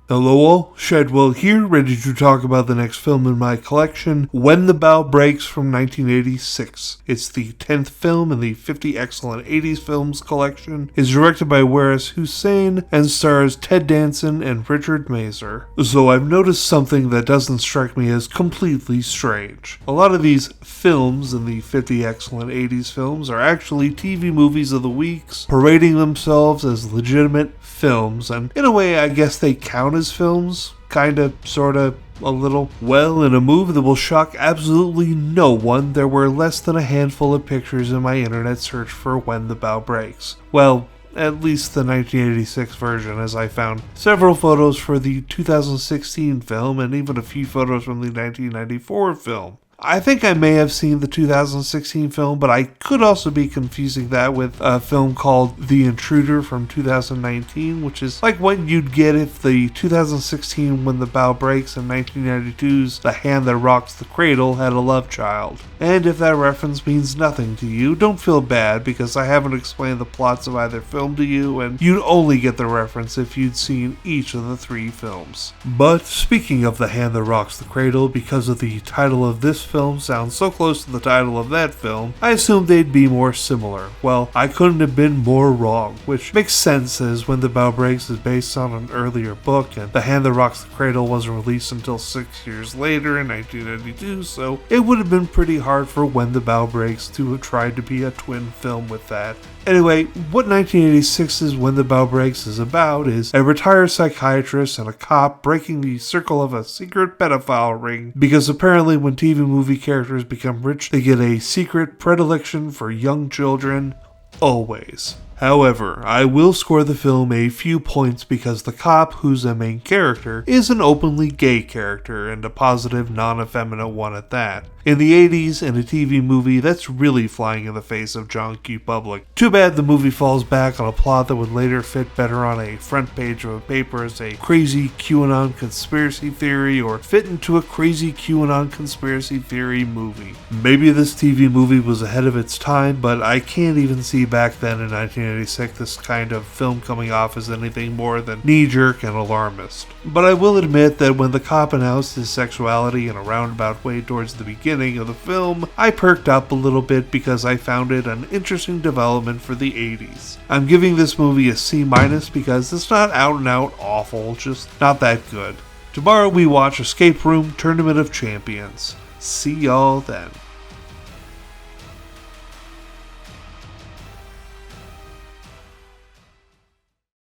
Hello all, Shadwell here, ready to talk about the next film in my collection, When the Bough Breaks from 1986. It's the 10th film in the 50 Excellent 80s films collection. It's directed by Waris Hussein and stars Ted Danson and Richard Mazer. So I've noticed something that doesn't strike me as completely strange. A lot of these films in the 50 Excellent 80s films are actually TV movies of the weeks, parading themselves as legitimate films, and in a way I guess they count as films, kinda, sorta, a little. Well, in a move that will shock absolutely no one, there were less than a handful of pictures in my internet search for When the Bough Breaks. Well, at least the 1986 version, as I found several photos for the 2016 film and even a few photos from the 1994 film. I think I may have seen the 2016 film, but I could also be confusing that with a film called The Intruder from 2019, which is like what you'd get if the 2016 When the Bough Breaks and 1992's The Hand That Rocks the Cradle had a love child. And if that reference means nothing to you, don't feel bad, because I haven't explained the plots of either film to you, and you'd only get the reference if you'd seen each of the three films. But speaking of The Hand That Rocks the Cradle, because of the title of this film sounds so close to the title of that film, I assumed they'd be more similar. Well, I couldn't have been more wrong, which makes sense as When the Bough Breaks is based on an earlier book, and The Hand That Rocks the Cradle wasn't released until 6 years later in 1992, so it would have been pretty hard for When the Bough Breaks to have tried to be a twin film with that. Anyway, what 1986's When the Bough Breaks is about is a retired psychiatrist and a cop breaking the circle of a secret pedophile ring, because apparently when TV movie characters become rich, they get a secret predilection for young children. Always. However, I will score the film a few points because the cop, who's a main character, is an openly gay character, and a positive, non-effeminate one at that. In the 80s, in a TV movie, that's really flying in the face of John Q. Public. Too bad the movie falls back on a plot that would later fit better on a front page of a paper as a crazy QAnon conspiracy theory, or fit into a crazy QAnon conspiracy theory movie. Maybe this TV movie was ahead of its time, but I can't even see back then in 1986 this kind of film coming off as anything more than knee-jerk and alarmist. But I will admit that when the cop announced his sexuality in a roundabout way towards the beginning of the film, I perked up a little bit because I found it an interesting development for the 80s. I'm giving this movie a C- because it's not out and out awful, just not that good. Tomorrow we watch Escape Room Tournament of Champions. See y'all then.